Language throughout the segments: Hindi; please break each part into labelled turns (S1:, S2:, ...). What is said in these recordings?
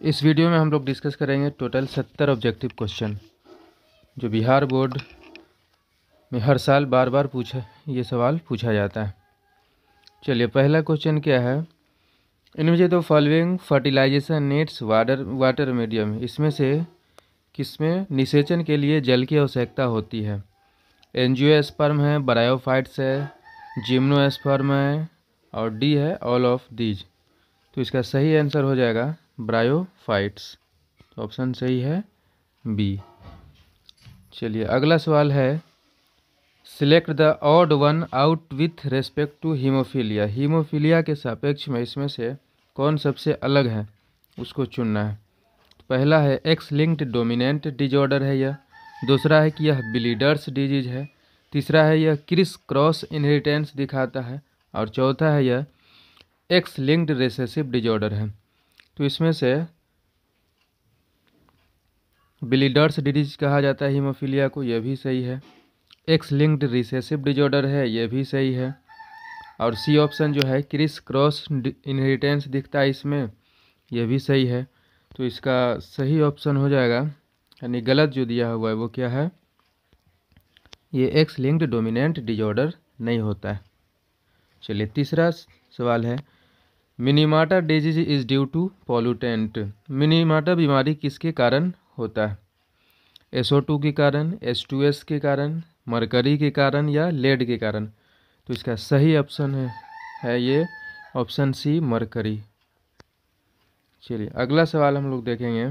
S1: इस वीडियो में हम लोग डिस्कस करेंगे टोटल 70 ऑब्जेक्टिव क्वेश्चन जो बिहार बोर्ड में हर साल बार बार ये सवाल पूछा जाता है। चलिए, पहला क्वेश्चन क्या है। इनमें से तो following fertilization needs water medium, इसमें से किसमें निषेचन के लिए जल की आवश्यकता होती है। एंजियोस्पर्म है, ब्रायोफाइट्स है, जिम्नोस्पर्म है और डी है ऑल ऑफ दीज। तो इसका सही आंसर हो जाएगा ब्रायोफाइट्स। तो ऑप्शन सही है बी। चलिए, अगला सवाल है। Select the odd one out with respect to haemophilia. Haemophilia के सापेक्ष में इसमें से कौन सबसे अलग है, उसको चुनना है। पहला है एक्स लिंक्ड डोमिनेंट डिजॉर्डर है यह। दूसरा है कि यह बिलीडर्स डिजीज है। तीसरा है यह क्रिस क्रॉस इनहेरिटेंस दिखाता है। और चौथा है यह एक्स लिंक्ड रिसेसिव डिजॉर्डर है। तो इसमें से बिलीडर्स डिजीज कहा जाता है हीमोफीलिया को, यह भी सही है। एक्स लिंक्ड रिसेसिव डिजॉर्डर है, यह भी सही है। और सी ऑप्शन जो है क्रिस क्रॉस इनहेरिटेंस दिखता है इसमें, यह भी सही है। तो इसका सही ऑप्शन हो जाएगा, यानी गलत जो दिया हुआ है वो क्या है, ये एक्स लिंक्ड डोमिनेंट डिजॉर्डर नहीं होता है। चलिए, तीसरा सवाल है। Minamata disease is due to pollutant. Minamata बीमारी किसके कारण होता है। SO2 के कारण, H2S के कारण, मरकरी के कारण या लेड के कारण। तो इसका सही ऑप्शन है ये ऑप्शन सी मरकरी। चलिए, अगला सवाल हम लोग देखेंगे।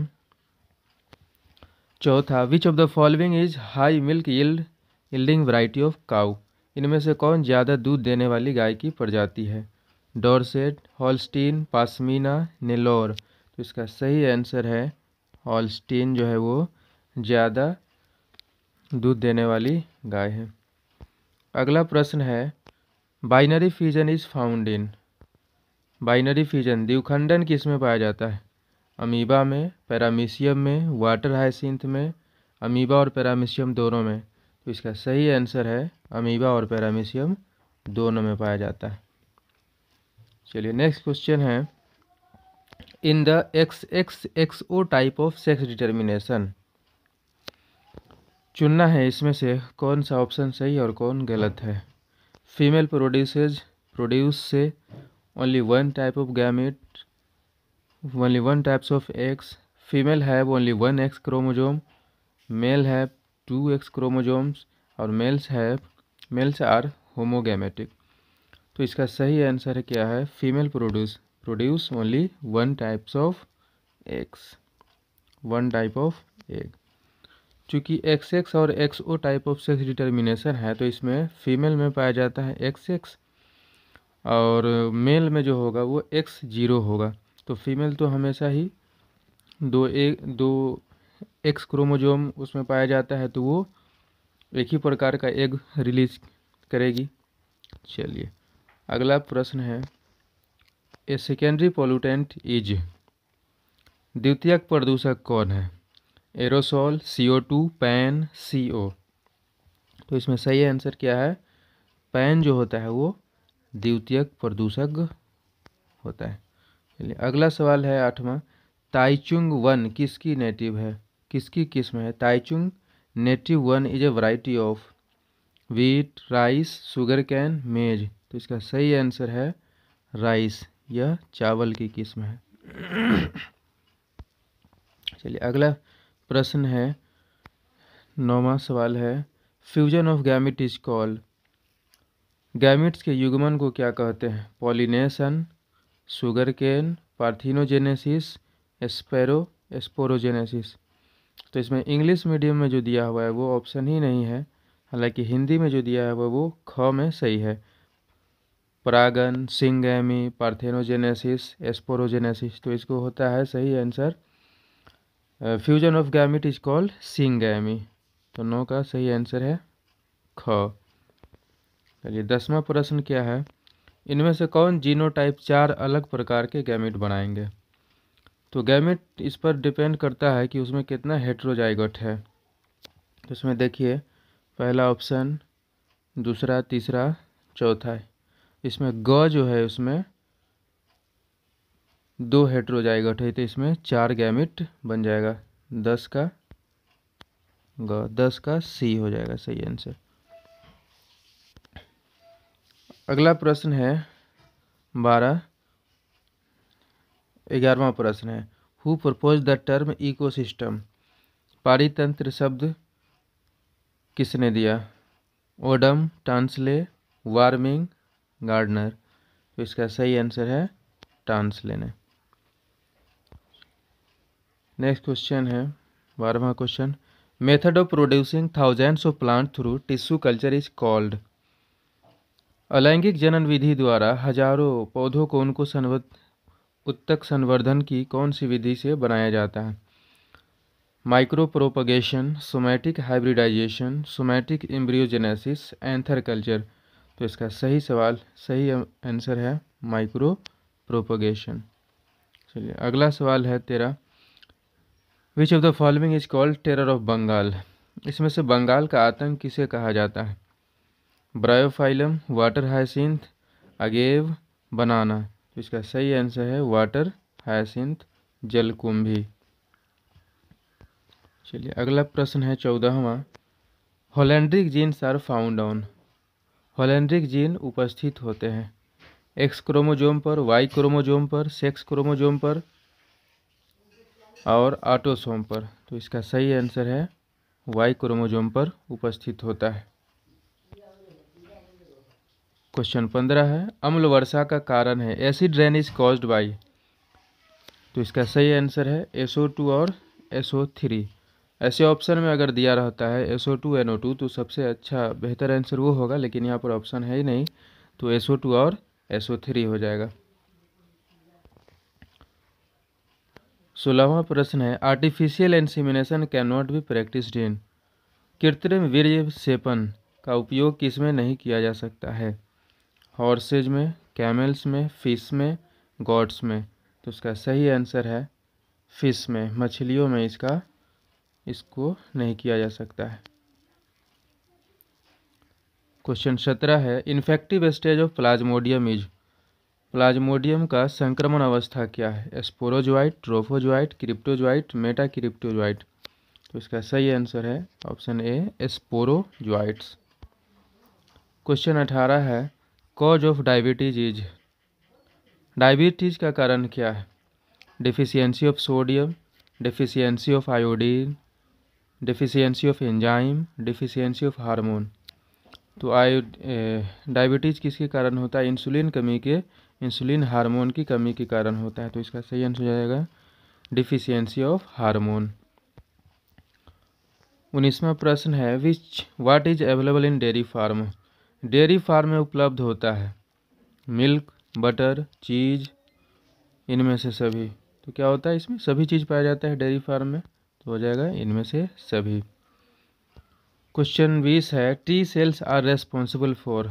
S1: चौथा, which of the following is high milk yielding variety of cow. इनमें से कौन ज़्यादा दूध देने वाली गाय की प्रजाति है। Dorset, Holstein, pashmina, Nellore. तो इसका सही आंसर है हॉल्स्टीन जो है वो ज़्यादा दूध देने वाली गाय है। अगला प्रश्न है। Binary fission is found in. Binary fission द्विखंडन किस में पाया जाता है। अमीबा में, पैरामीशियम में, वाटर हाइसिंथ में, अमीबा और पैरामीशियम दोनों में। तो इसका सही आंसर है अमीबा और पैरामीशियम दोनों में पाया जाता है। चलिए, नेक्स्ट क्वेश्चन है। In the XXXO type of sex determination, चुनना है इसमें से कौन सा ऑप्शन सही और कौन गलत है। फीमेल प्रोड्यूस से only one type of gamete, only one types of eggs. Female have only one X chromosome, male have two X chromosomes और मेल्स आर होमोगैमेटिक। तो इसका सही आंसर है क्या है, female produce only one types of eggs, one type of egg. चूँकि XX और XO type of sex determination है, तो इसमें फीमेल में पाया जाता है XX और मेल में जो होगा वो X0 होगा। तो फीमेल तो हमेशा ही दो एक्स क्रोमोजोम उसमें पाया जाता है, तो वो एक ही प्रकार का एग रिलीज करेगी। चलिए, अगला प्रश्न है। ए सेकेंडरी पोल्यूटेंट इज, द्वितीयक प्रदूषक कौन है। Aerosol, CO2, pan, CO। तो इसमें सही आंसर क्या है, पैन जो होता है वो द्वितीयक प्रदूषक होता है। चलिए, अगला सवाल है 8वां। ताइचुंग वन किसकी नेटिव है, किसकी किस्म है। Taichung native one is a variety of wheat, rice, sugar cane, मेज। तो इसका सही आंसर है राइस, यह चावल की किस्म है। चलिए, अगला प्रश्न है, 9वां सवाल है। Fusion of gamete is called. Gametes के युग्मन को क्या कहते हैं। Pollination, sugar cane, parthenogenesis, sporogenesis. तो इसमें इंग्लिश मीडियम में जो दिया हुआ है वो ऑप्शन ही नहीं है, हालांकि हिंदी में जो दिया है वो ख में सही है। परागन, सिंगैमी, पार्थेनोजेनेसिस, स्पोरोजेनेसिस। तो इसको होता है सही answer fusion of gamete is called syngamy. तो 9 का सही आंसर है ख। चलिए, 10वां प्रश्न क्या है। इनमें से कौन जीनोटाइप 4 अलग प्रकार के गैमिट बनाएंगे। तो गैमिट इस पर डिपेंड करता है कि उसमें कितना हेट्रोजाइगोट है। तो इसमें देखिए, पहला ऑप्शन, दूसरा, तीसरा, चौथा है। इसमें ग जो है उसमें 2 हेटेरोजाइगोट है तो इसमें 4 गैमेट बन जाएगा। 10 का ग, 10 का सी हो जाएगा सही आंसर। अगला प्रश्न है 11वां प्रश्न है who propose the term ecosystem. पारितंत्र शब्द किसने दिया? Odum, Tansley, Warming, Gardner. तो इसका सही आंसर है टांसले ने। नेक्स्ट क्वेश्चन है 12वां question method of producing thousands of plant through tissue culture is called. अलैंगिक जनन विधि द्वारा हजारों पौधों को उनको उत्तक संवर्धन की कौन सी विधि से बनाया जाता है? Micro propagation, somatic hybridization, somatic embryogenesis, anther culture. तो इसका सही आंसर है माइक्रो प्रोपगेशन। चलिए अगला सवाल है 13 which of the following is called terror of Bengal. इसमें से बंगाल का आतंक किसे कहा जाता है? Bryophyllum, water hyacinth, agave, banana. तो इसका सही आंसर है वाटर हायसिंथ जलकुंभी। चलिए अगला प्रश्न है 14वां holandric genes are found on. Holandric gene उपस्थित होते हैं एक्स क्रोमोजोम पर, वाई क्रोमोजोम पर, सेक्स क्रोमोजोम पर और ऑटोसोम पर। तो इसका सही आंसर है वाई क्रोमोजोम पर उपस्थित होता है। क्वेश्चन 15 है अम्ल वर्षा का कारण है acid rain is caused by. तो इसका सही आंसर है SO2 और SO3। ऐसे ऑप्शन में अगर दिया रहता है SO2 NO2 तो सबसे अच्छा बेहतर आंसर वो होगा, लेकिन यहाँ पर ऑप्शन है ही नहीं तो SO2 और SO3 हो जाएगा। 16वां प्रश्न है artificial insemination can not be practised in. कृत्रिम वीर्य सेपन का उपयोग किसमें नहीं किया जा सकता है? हॉर्सेज में, कैमल्स में, फिश में, गॉड्स में। तो इसका सही आंसर है फिश में, मछलियों में इसको नहीं किया जा सकता है। क्वेश्चन 17 है infective stage of Plasmodium is. Plasmodium का संक्रमण अवस्था क्या है? Sporozoite, trophozoite, cryptozoite, metacryptozoite. तो इसका सही आंसर है ऑप्शन ए स्पोरोजोइट्स। क्वेश्चन 18 है cause of diabetes is. Diabetes का कारण क्या है? Deficiency of sodium, deficiency of iodine, deficiency of enzyme, deficiency of hormone. तो डायबिटीज़ किसके कारण होता है? इंसुलिन हार्मोन की कमी के कारण होता है। तो इसका सही आंसर हो जाएगा डिफिशियंसी ऑफ हार्मोन। 19वां प्रश्न है what is available in dairy farm. Dairy farm में उपलब्ध होता है मिल्क, बटर, चीज़, इनमें से सभी। तो क्या होता है इसमें? सभी चीज़ पाया जाता है डेयरी फार्म में, तो हो जाएगा इनमें से सभी। क्वेश्चन 20 है T cells are responsible for.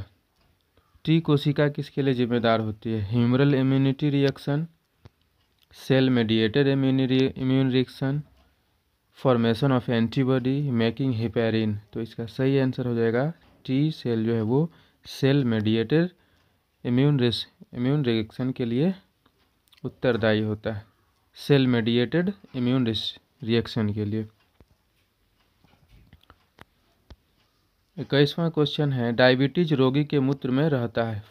S1: T कोशिका किसके लिए जिम्मेदार होती है? Humoral immunity reaction, cell mediated immune reaction, formation of antibody, making heparin. तो इसका सही आंसर हो जाएगा टी सेल जो है वो सेल मेडिएटेड इम्यून रिएक्शन के लिए उत्तरदायी होता है, सेल मेडिएटेड इम्यून रिएक्शन के लिए। 21वां क्वेश्चन है डायबिटीज रोगी के मूत्र में रहता है।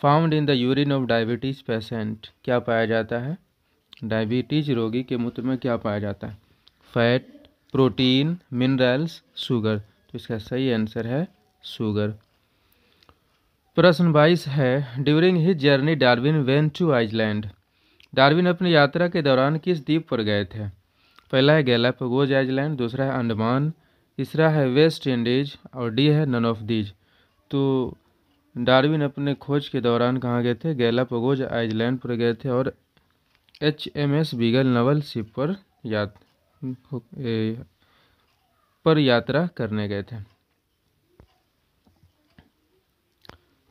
S1: Found in the urine of diabetes patient. क्या पाया जाता है? डायबिटीज रोगी के मूत्र में क्या पाया जाता है? Fat, protein, minerals, sugar. तो इसका सही आंसर है शुगर। प्रश्न 22 है during his journey Darwin went to Iceland. Darwin अपनी यात्रा के दौरान किस द्वीप पर गए थे? पहला है गैलापागोस आइलैंड, दूसरा है अंडमान, तीसरा है वेस्ट इंडीज और डी है नन ऑफ दीज। तो डार्विन अपने खोज के दौरान कहाँ गए थे? गैलापागोस आइलैंड पर गए थे और HMS बीगल नवल शिप पर यात्रा करने गए थे।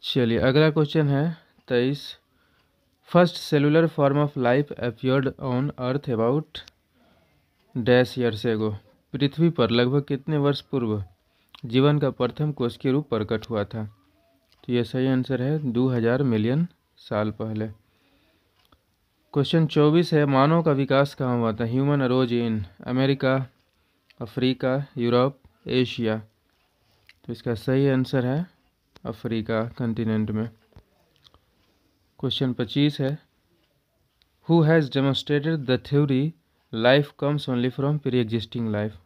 S1: चलिए अगला क्वेश्चन है 23 first cellular form of life appeared on earth about dash years ago. पृथ्वी पर लगभग कितने वर्ष पूर्व जीवन का प्रथम कोशिकीय रूप प्रकट हुआ था? तो ये सही आंसर है 2000 मिलियन साल पहले। क्वेश्चन 24 है, मानव का विकास कहाँ हुआ था? Human arose in America, Africa, Europe, Asia. तो इसका सही आंसर है अफ्रीका कंटिनेंट में। क्वेश्चन 25 है, who has demonstrated the theory life comes only from pre existing life?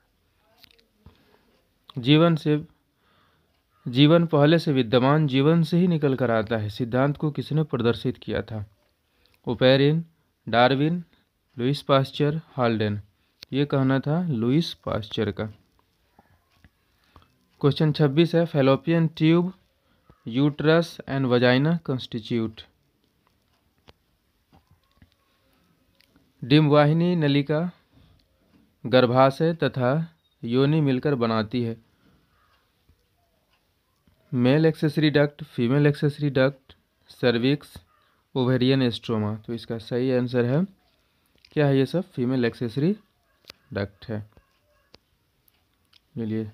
S1: जीवन पहले से विद्यमान जीवन से ही निकल कर आता है, सिद्धांत को किसने प्रदर्शित किया था? Oparin, Darwin, Louis Pasteur, Haldane. ये कहना था लुईस पास्चर का। क्वेश्चन 26 है, fallopian tube, uterus and vagina constitute. डिम्बवाहिनी नलिका गर्भाशय तथा योनि मिलकर बनाती है। Male accessory duct, female accessory duct, cervix, ovarian stroma. तो इसका सही आंसर है क्या है? ये सब फीमेल एक्सेसरी डक्ट है। चलिए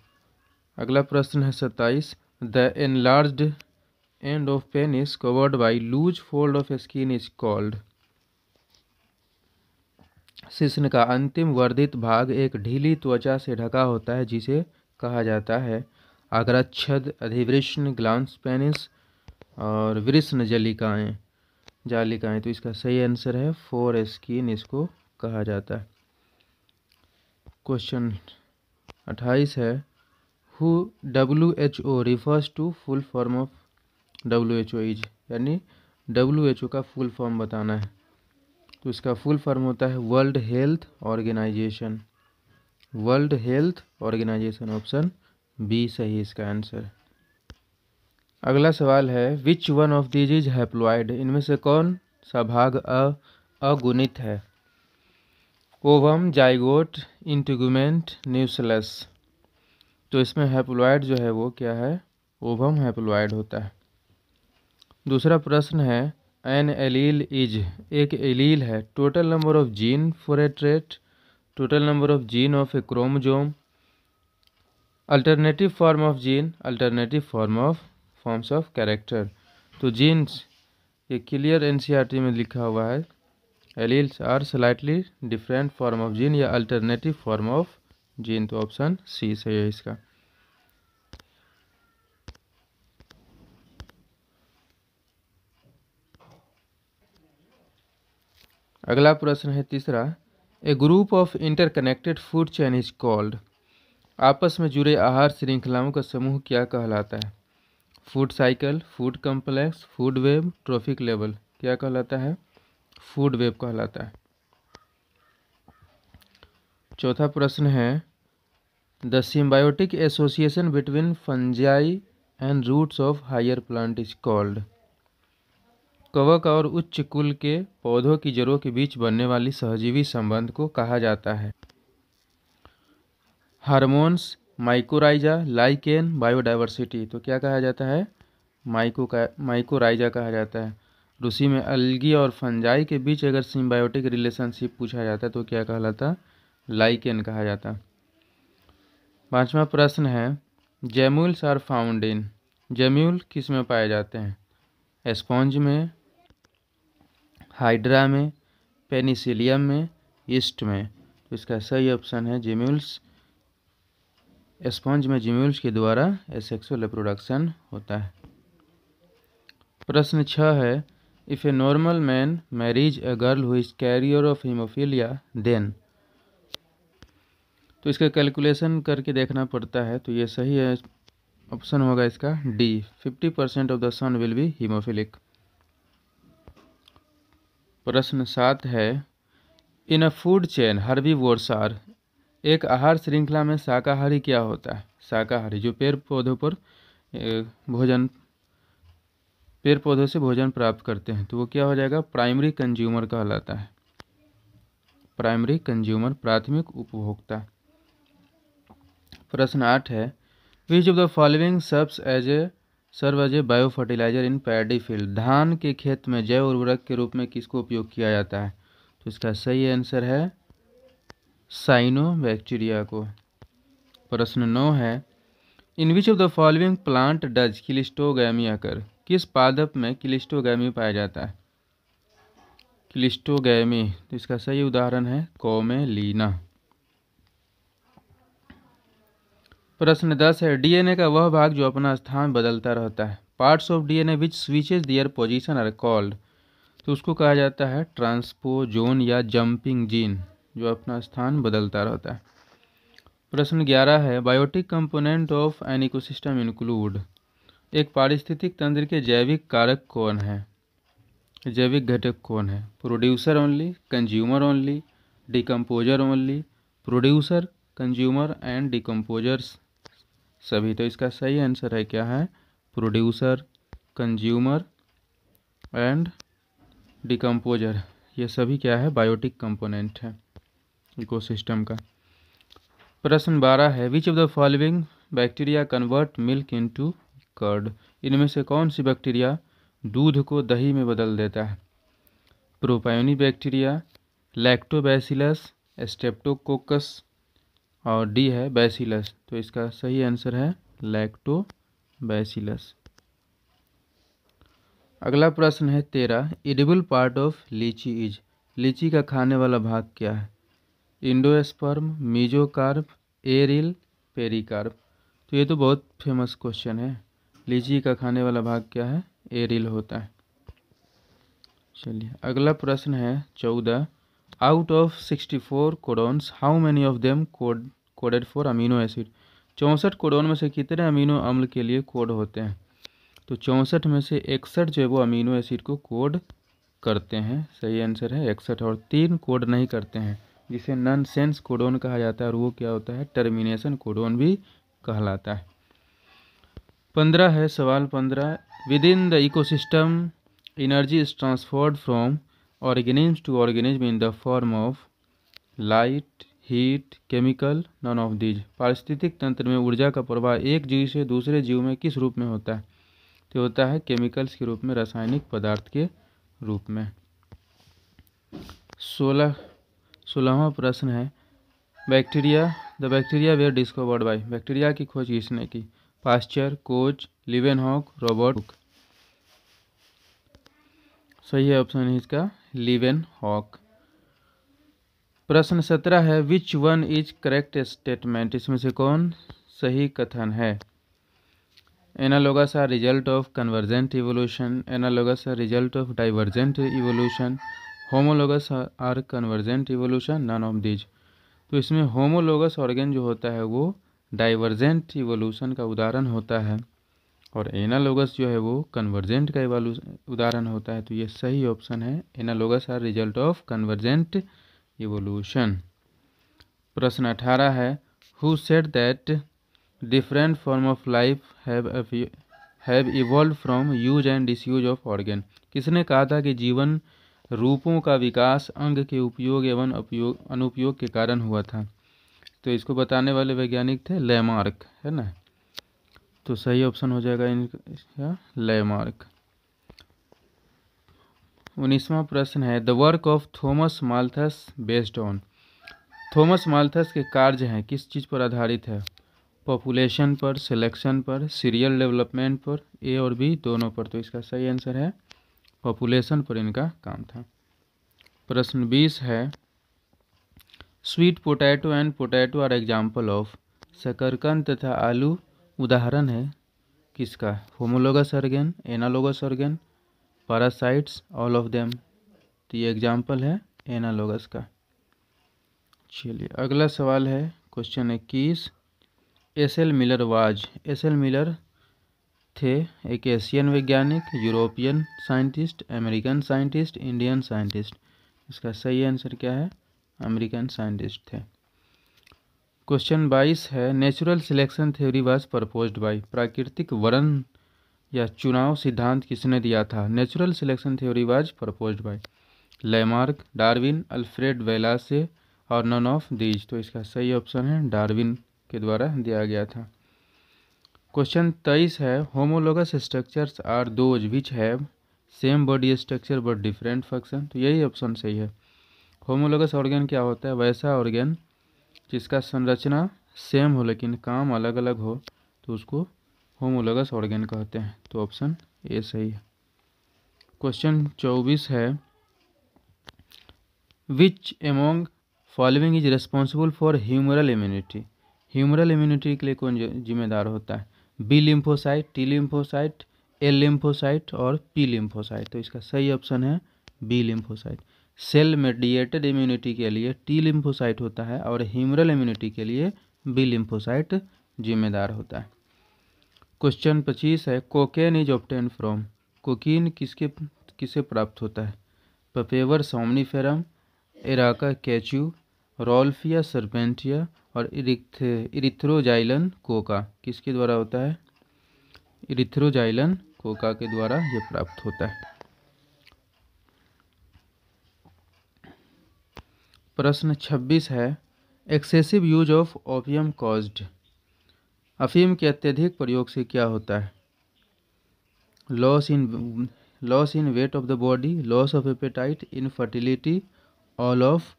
S1: अगला प्रश्न है 27, the enlarged end of penis covered by loose fold of skin is called. शिश्न का अंतिम वर्धित भाग एक ढीली त्वचा से ढका होता है जिसे कहा जाता है अग्रच्छद, अधिवृष्ण, ग्लांस पेनिस और वृष्ण जालिकाएं। तो इसका सही आंसर है फोर स्किन इसको कहा जाता है। क्वेश्चन 28 है, who WHO refers to full form of WHO is, यानी WHO का फुल फॉर्म बताना है। तो इसका फुल फॉर्म होता है world health organisation. World health organisation, option B सही इसका आंसर। अगला सवाल है, which one of these is haploid? इनमें से कौन सा भाग अगुणित है? Ovum, zygote, integument, nucleus. तो इसमें हैप्लॉइड जो है वो क्या है? ओवम हैप्लॉइड होता है। दूसरा प्रश्न है, एन एलील इज, एक एलील है, total number of gene for a trait, total number of gene of a chromosome, alternative form of gene, alternative forms of character. तो जीन्स ये क्लियर एनसीईआरटी में लिखा हुआ है, alleles are slightly different form of gene या अल्टरनेटिव फॉर्म ऑफ जीन। तो ऑप्शन सी सही है इसका। अगला प्रश्न है तीसरा, a group of interconnected food chain is called. आपस में जुड़े आहार श्रृंखलाओं का समूह क्या कहलाता है? Food cycle, food complex, food web, trophic level. क्या कहलाता है? फूड वेब कहलाता है। चौथा प्रश्न है, the symbiotic association between fungi and roots of higher plant is called. कवक और उच्च कुल के पौधों की जड़ों के बीच बनने वाली सहजीवी संबंध को कहा जाता है? Hormones, mycorrhiza, lichen, biodiversity. तो क्या कहा जाता है? माइकोराइजा कहा जाता है। रूसी में अलगी और फंजाई के बीच अगर सिम्बायोटिक रिलेशनशिप पूछा जाता है तो क्या कहलाता? लाइकेन कहा जाता। पांचवा प्रश्न है, gemmules are found in. Gemmule किस में पाए जाते हैं? स्पॉन्ज में, हाइड्रा में, पेनिसिलियम में, ईस्ट में। तो इसका सही ऑप्शन है जेम्यूल्स। स्पॉन्ज में जेम्यूल्स के द्वारा एसेक्सुअल रिप्रोडक्शन होता है। प्रश्न 6 है, if a normal man marries a girl who is carrier of haemophilia then. तो इसका कैलकुलेशन करके देखना पड़ता है। तो ये सही है, ऑप्शन होगा इसका D, 50% of the son will be haemophilic. प्रश्न 7 है, in a food chain herbivores are. एक आहार श्रृंखला में शाकाहारी क्या होता है? शाकाहारी जो पेड़ पौधों से भोजन प्राप्त करते हैं, तो वो क्या हो जाएगा? प्राइमरी कंज्यूमर कहलाता है। प्राइमरी कंज्यूमर, प्राथमिक उपभोक्ता। प्रश्न 8 है, which of the following serve as a bio fertilizer in paddy field. धान के खेत में जैव उर्वरक के रूप में किसको उपयोग किया जाता है? तो इसका सही आंसर है साइनोबैक्टीरिया को। प्रश्न 9 है, in which of the following plant does cleistogamy occur. किस पादप में क्लिस्टोगैमी पाया जाता है? क्लिस्टोगैमी, तो इसका सही उदाहरण है कॉमेलीना। प्रश्न 10 है, डीएनए का वह भाग जो अपना स्थान बदलता रहता है। Parts of DNA which switches their position are called, तो उसको कहा जाता है ट्रांसपोजोन या जंपिंग जीन, जो अपना स्थान बदलता रहता है। प्रश्न 11 है, biotic component of an ecosystem include, एक पारिस्थितिक तंत्र के जैविक कारक कौन है, जैविक घटक कौन है। Producer only, consumer only, decomposer only, producer, consumer and decomposers सभी। तो इसका सही आंसर है क्या है, प्रोड्यूसर, कंज्यूमर एंड डिकम्पोजर, ये सभी क्या है, बायोटिक कंपोनेंट है इकोसिस्टम का। प्रश्न 12 है, which of the following bacteria convert milk into curd, इनमें से कौन सी बैक्टीरिया दूध को दही में बदल देता है। प्रोपायोनी बैक्टीरिया, लैक्टोबैसिलस, स्ट्रेप्टोकोकस और डी है बैसिलस, तो इसका सही आंसर है लैक्टोबैसिलस। अगला प्रश्न है 13, एडिबल पार्ट ऑफ लीची इज, लीची का खाने वाला भाग क्या है। इंडोस्पर्म, मीजोकार्प, एरिल, पेरिकार्प, तो ये तो बहुत फेमस क्वेश्चन है। लीची का खाने वाला भाग क्या है, एरिल होता है। चलिए अगला प्रश्न है 14, out of 64 codons how many of them coded for amino acid, 64 codon में से कितने अमीनो अम्ल के लिए कोड होते हैं। तो 64 में से 61 जो है वो अमीनो एसिड को कोड करते हैं, सही आंसर है 61, और 3 कोड नहीं करते हैं, जिसे नॉन सेंस कोडोन कहा जाता है, और वो क्या होता है, टर्मिनेशन कोडोन भी कहलाता है। 15 है सवाल 15, within the ecosystem energy is transferred from organism to organism in the form of light, heat, chemical, none of these, पारिस्थितिक तंत्र में ऊर्जा का प्रवाह एक जीव से दूसरे जीव में किस रूप में होता है, तो होता है केमिकल्स के रूप में, रासायनिक पदार्थ के रूप में। 16वां प्रश्न है, the bacteria were discovered by, bacteria की खोज किसने की। Pasteur, Koch, Leeuwenhoek, Robert Hooke, सही है ऑप्शन है इसका लीवेनहॉक। प्रश्न 17 है, which one is correct statement, इसमें से कौन सही कथन है। Analogous are result of convergent evolution, analogous are result of divergent evolution, homologous are convergent evolution, none of these. तो इसमें होमोलोगस ऑर्गेन जो होता है वो डाइवर्जेंट इवोल्यूशन का उदाहरण होता है, और एनालोगस जो है वो कन्वर्जेंट का उदाहरण होता है। तो ये सही ऑप्शन है, analogous are result of convergent evolution. प्रश्न 18 है, who said that different form of life have evolve from use and disuse of organ, किसने कहा था कि जीवन रूपों का विकास अंग के उपयोग एवं अनुपयोग के कारण हुआ था। तो इसको बताने वाले वैज्ञानिक थे लैमार्क, है ना, तो सही ऑप्शन हो जाएगा इनका लैमार्क। 19वां प्रश्न है, the work of Thomas Malthus based on, Thomas Malthus के कार्य हैं किस चीज़ पर आधारित है। पॉपुलेशन पर, सिलेक्शन पर, सीरियल डेवलपमेंट पर, ए और बी दोनों पर। तो इसका सही आंसर है पॉपुलेशन पर इनका काम था। प्रश्न 20 है, sweet potato and potato are example of, शकरकंद तथा आलू उदाहरण है किसका। Homologous organ, analogous organ, parasites, all of them. तो ये एग्जाम्पल है एनालोगस का। चलिए अगला सवाल है question 21, SL. Miller was, SL. Miller थे एक एशियन वैज्ञानिक, European scientist, American scientist, Indian scientist. इसका सही आंसर क्या है, अमेरिकन साइंटिस्ट थे। क्वेश्चन 22 है, natural selection theory was proposed by, प्राकृतिक वर्ण या चुनाव सिद्धांत किसने दिया था। Natural selection theory was proposed by Lamarck, Darwin, Alfred Wallace और नन ऑफ दीज। तो इसका सही ऑप्शन है डार्विन के द्वारा दिया गया था। क्वेश्चन 23 है, homologous structures are those which have same body structure but different function. तो यही ऑप्शन सही है। होमोलोगस ऑर्गेन क्या होता है, वैसा ऑर्गेन जिसका संरचना सेम हो लेकिन काम अलग अलग हो, तो उसको होमोलोगस ऑर्गेन कहते हैं। तो ऑप्शन ए सही है। क्वेश्चन 24 है, which among following is responsible for humoral immunity. Humoral immunity के लिए कौन जिम्मेदार होता है? B lymphocyte, T lymphocyte, L lymphocyte और पी लिम्फोसाइट। तो इसका सही ऑप्शन है B lymphocyte. Cell mediated immunity के लिए टी लिम्फोसाइट होता है और ह्यूमरल इम्यूनिटी के लिए बी लिम्फोसाइट जिम्मेदार होता है। क्वेश्चन 25 है, cocaine is obtain from. Cocaine किसे प्राप्त होता है? पपेवर सोमनीफेरम, एराका कैच्यू, रोल्फिया सर्पेंटिया और इरिथ्रोजाइलन कोका। किसके द्वारा होता है? इरिथ्रोजाइलन कोका के द्वारा यह प्राप्त होता है। प्रश्न 26 है, excessive use of opium caused. अफीम के अत्यधिक प्रयोग से क्या होता है? Loss in weight of the body, loss of appetite, infertility, all of.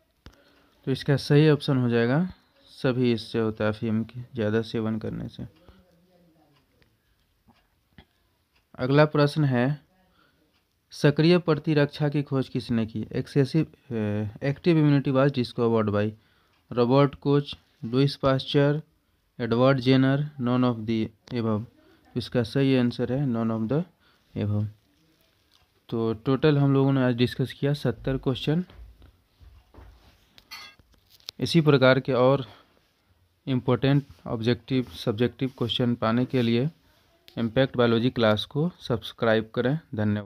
S1: तो इसका सही ऑप्शन हो जाएगा सभी इससे होता है, अफीम के ज़्यादा सेवन करने से। अगला प्रश्न है, सक्रिय प्रतिरक्षा की खोज किसने की? Active immunity was discovered by Robert Koch, Louis Pasteur, Edward Jenner, none of the above. इसका सही आंसर है नॉन ऑफ द एबव। तो टोटल हम लोगों ने आज डिस्कस किया 70 क्वेश्चन। इसी प्रकार के और इम्पोर्टेंट ऑब्जेक्टिव सब्जेक्टिव क्वेश्चन पाने के लिए इम्पैक्ट बायोलॉजी क्लास को सब्सक्राइब करें। धन्यवाद।